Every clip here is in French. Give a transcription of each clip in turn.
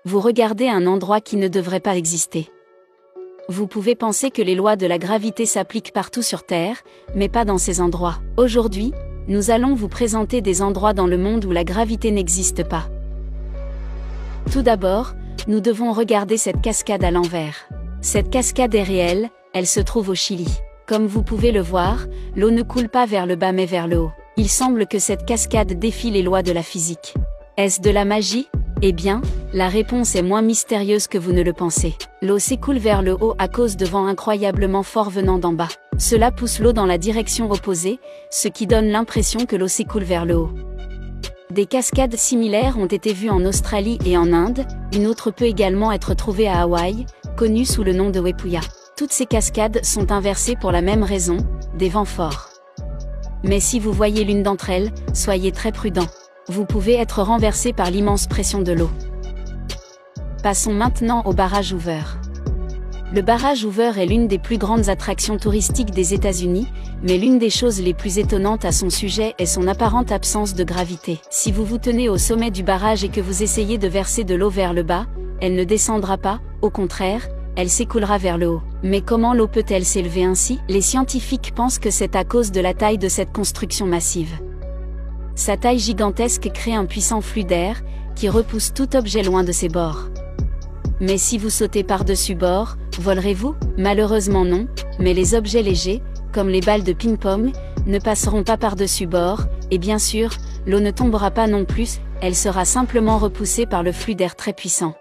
Vous regardez un endroit qui ne devrait pas exister. Vous pouvez penser que les lois de la gravité s'appliquent partout sur Terre, mais pas dans ces endroits. Aujourd'hui, nous allons vous présenter des endroits dans le monde où la gravité n'existe pas. Tout d'abord, nous devons regarder cette cascade à l'envers. Cette cascade est réelle, elle se trouve au Chili. Comme vous pouvez le voir, l'eau ne coule pas vers le bas mais vers le haut. Il semble que cette cascade défie les lois de la physique. Est-ce de la magie? Eh bien, la réponse est moins mystérieuse que vous ne le pensez. L'eau s'écoule vers le haut à cause de vents incroyablement forts venant d'en bas. Cela pousse l'eau dans la direction opposée, ce qui donne l'impression que l'eau s'écoule vers le haut. Des cascades similaires ont été vues en Australie et en Inde, une autre peut également être trouvée à Hawaï, connue sous le nom de Wepuya. Toutes ces cascades sont inversées pour la même raison, des vents forts. Mais si vous voyez l'une d'entre elles, soyez très prudent. Vous pouvez être renversé par l'immense pression de l'eau. Passons maintenant au barrage Hoover. Le barrage Hoover est l'une des plus grandes attractions touristiques des États-Unis, mais l'une des choses les plus étonnantes à son sujet est son apparente absence de gravité. Si vous vous tenez au sommet du barrage et que vous essayez de verser de l'eau vers le bas, elle ne descendra pas, au contraire, elle s'écoulera vers le haut. Mais comment l'eau peut-elle s'élever ainsi? Les scientifiques pensent que c'est à cause de la taille de cette construction massive. Sa taille gigantesque crée un puissant flux d'air, qui repousse tout objet loin de ses bords. Mais si vous sautez par-dessus bord, volerez-vous? Malheureusement non, mais les objets légers, comme les balles de ping-pong, ne passeront pas par-dessus bord, et bien sûr, l'eau ne tombera pas non plus, elle sera simplement repoussée par le flux d'air très puissant.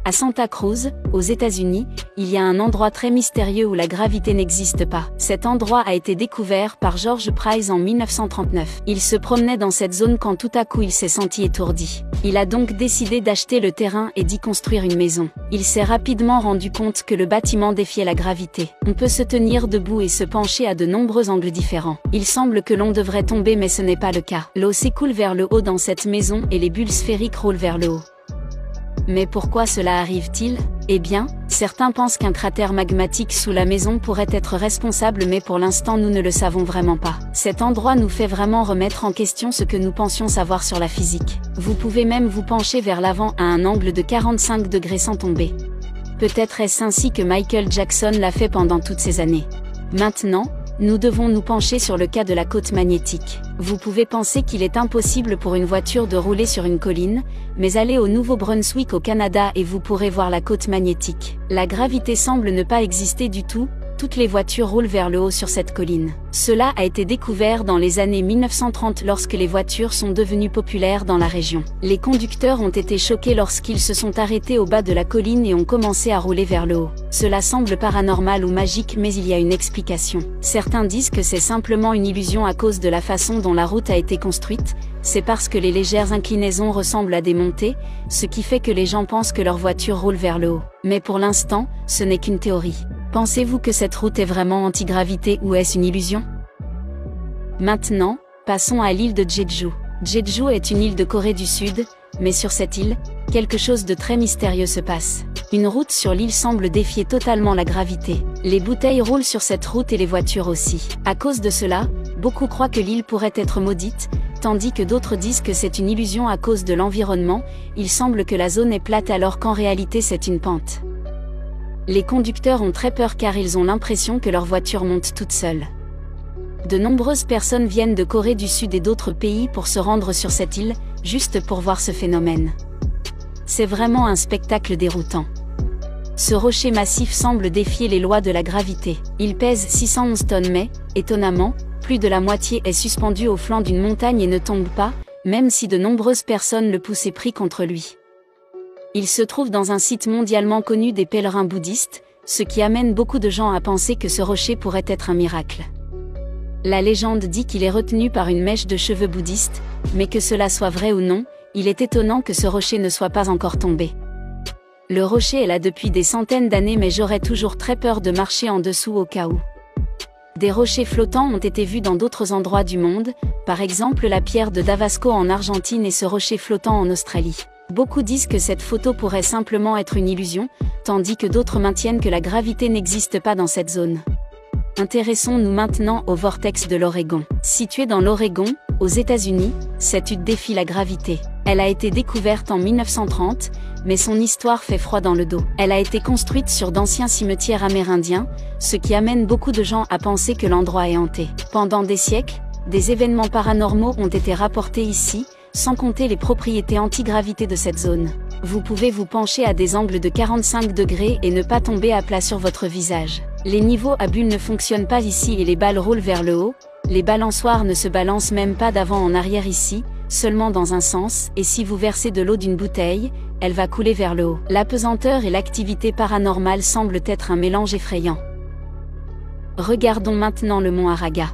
À Santa Cruz, aux États-Unis, il y a un endroit très mystérieux où la gravité n'existe pas. Cet endroit a été découvert par George Price en 1939. Il se promenait dans cette zone quand tout à coup il s'est senti étourdi. Il a donc décidé d'acheter le terrain et d'y construire une maison. Il s'est rapidement rendu compte que le bâtiment défiait la gravité. On peut se tenir debout et se pencher à de nombreux angles différents. Il semble que l'on devrait tomber mais ce n'est pas le cas. L'eau s'écoule vers le haut dans cette maison et les bulles sphériques roulent vers le haut. Mais pourquoi cela arrive-t-il? Eh bien, certains pensent qu'un cratère magmatique sous la maison pourrait être responsable mais pour l'instant nous ne le savons vraiment pas. Cet endroit nous fait vraiment remettre en question ce que nous pensions savoir sur la physique. Vous pouvez même vous pencher vers l'avant à un angle de 45 degrés sans tomber. Peut-être est-ce ainsi que Michael Jackson l'a fait pendant toutes ces années. Maintenant, nous devons nous pencher sur le cas de la côte magnétique. Vous pouvez penser qu'il est impossible pour une voiture de rouler sur une colline, mais allez au Nouveau-Brunswick au Canada et vous pourrez voir la côte magnétique. La gravité semble ne pas exister du tout, toutes les voitures roulent vers le haut sur cette colline. Cela a été découvert dans les années 1930 lorsque les voitures sont devenues populaires dans la région. Les conducteurs ont été choqués lorsqu'ils se sont arrêtés au bas de la colline et ont commencé à rouler vers le haut. Cela semble paranormal ou magique mais il y a une explication. Certains disent que c'est simplement une illusion à cause de la façon dont la route a été construite, c'est parce que les légères inclinaisons ressemblent à des montées, ce qui fait que les gens pensent que leur voiture roule vers le haut. Mais pour l'instant, ce n'est qu'une théorie. Pensez-vous que cette route est vraiment anti-gravité ou est-ce une illusion? Maintenant, passons à l'île de Jeju. Jeju est une île de Corée du Sud, mais sur cette île, quelque chose de très mystérieux se passe. Une route sur l'île semble défier totalement la gravité. Les bouteilles roulent sur cette route et les voitures aussi. À cause de cela, beaucoup croient que l'île pourrait être maudite, tandis que d'autres disent que c'est une illusion à cause de l'environnement, il semble que la zone est plate alors qu'en réalité c'est une pente. Les conducteurs ont très peur car ils ont l'impression que leur voiture monte toute seule. De nombreuses personnes viennent de Corée du Sud et d'autres pays pour se rendre sur cette île, juste pour voir ce phénomène. C'est vraiment un spectacle déroutant. Ce rocher massif semble défier les lois de la gravité. Il pèse 611 tonnes mais, étonnamment, plus de la moitié est suspendue au flanc d'une montagne et ne tombe pas, même si de nombreuses personnes le poussent et prient contre lui. Il se trouve dans un site mondialement connu des pèlerins bouddhistes, ce qui amène beaucoup de gens à penser que ce rocher pourrait être un miracle. La légende dit qu'il est retenu par une mèche de cheveux bouddhistes, mais que cela soit vrai ou non, il est étonnant que ce rocher ne soit pas encore tombé. Le rocher est là depuis des centaines d'années mais j'aurais toujours très peur de marcher en dessous au cas où. Des rochers flottants ont été vus dans d'autres endroits du monde, par exemple la pierre de Davasco en Argentine et ce rocher flottant en Australie. Beaucoup disent que cette photo pourrait simplement être une illusion, tandis que d'autres maintiennent que la gravité n'existe pas dans cette zone. Intéressons-nous maintenant au vortex de l'Oregon. Situé dans l'Oregon, aux États-Unis, cette hutte défie la gravité. Elle a été découverte en 1930, mais son histoire fait froid dans le dos. Elle a été construite sur d'anciens cimetières amérindiens, ce qui amène beaucoup de gens à penser que l'endroit est hanté. Pendant des siècles, des événements paranormaux ont été rapportés ici, sans compter les propriétés antigravité de cette zone. Vous pouvez vous pencher à des angles de 45 degrés et ne pas tomber à plat sur votre visage. Les niveaux à bulles ne fonctionnent pas ici et les balles roulent vers le haut. Les balançoires ne se balancent même pas d'avant en arrière ici, seulement dans un sens, et si vous versez de l'eau d'une bouteille, elle va couler vers le haut. La pesanteur et l'activité paranormale semblent être un mélange effrayant. Regardons maintenant le mont Araga.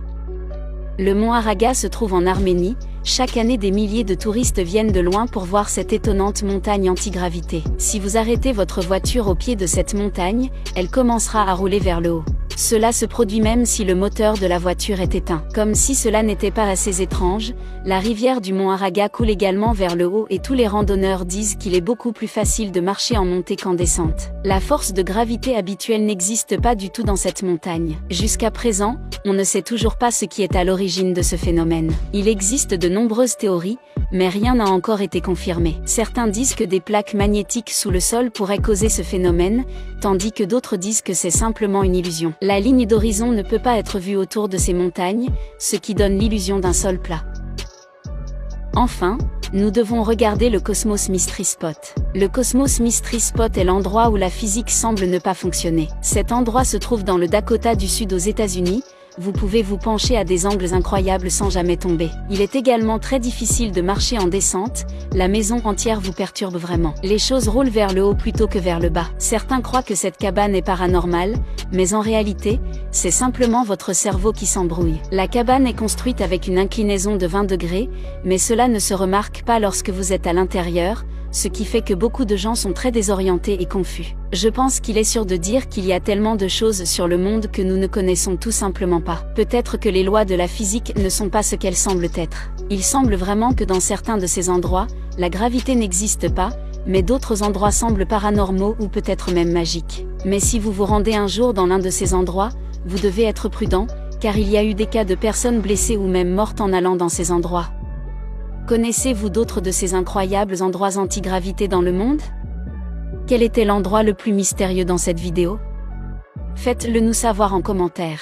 Le mont Araga se trouve en Arménie. Chaque année des milliers de touristes viennent de loin pour voir cette étonnante montagne antigravité. Si vous arrêtez votre voiture au pied de cette montagne, elle commencera à rouler vers le haut. Cela se produit même si le moteur de la voiture est éteint. Comme si cela n'était pas assez étrange, la rivière du mont Araga coule également vers le haut et tous les randonneurs disent qu'il est beaucoup plus facile de marcher en montée qu'en descente. La force de gravité habituelle n'existe pas du tout dans cette montagne. Jusqu'à présent, on ne sait toujours pas ce qui est à l'origine de ce phénomène. Il existe de nombreuses théories, mais rien n'a encore été confirmé. Certains disent que des plaques magnétiques sous le sol pourraient causer ce phénomène, tandis que d'autres disent que c'est simplement une illusion. La ligne d'horizon ne peut pas être vue autour de ces montagnes, ce qui donne l'illusion d'un sol plat. Enfin, nous devons regarder le Cosmos Mystery Spot. Le Cosmos Mystery Spot est l'endroit où la physique semble ne pas fonctionner. Cet endroit se trouve dans le Dakota du Sud aux États-Unis. Vous pouvez vous pencher à des angles incroyables sans jamais tomber. Il est également très difficile de marcher en descente, la maison entière vous perturbe vraiment. Les choses roulent vers le haut plutôt que vers le bas. Certains croient que cette cabane est paranormale, mais en réalité, c'est simplement votre cerveau qui s'embrouille. La cabane est construite avec une inclinaison de 20 degrés, mais cela ne se remarque pas lorsque vous êtes à l'intérieur, ce qui fait que beaucoup de gens sont très désorientés et confus. Je pense qu'il est sûr de dire qu'il y a tellement de choses sur le monde que nous ne connaissons tout simplement pas. Peut-être que les lois de la physique ne sont pas ce qu'elles semblent être. Il semble vraiment que dans certains de ces endroits, la gravité n'existe pas, mais d'autres endroits semblent paranormaux ou peut-être même magiques. Mais si vous vous rendez un jour dans l'un de ces endroits, vous devez être prudent, car il y a eu des cas de personnes blessées ou même mortes en allant dans ces endroits. Connaissez-vous d'autres de ces incroyables endroits antigravité dans le monde? Quel était l'endroit le plus mystérieux dans cette vidéo? Faites-le nous savoir en commentaire.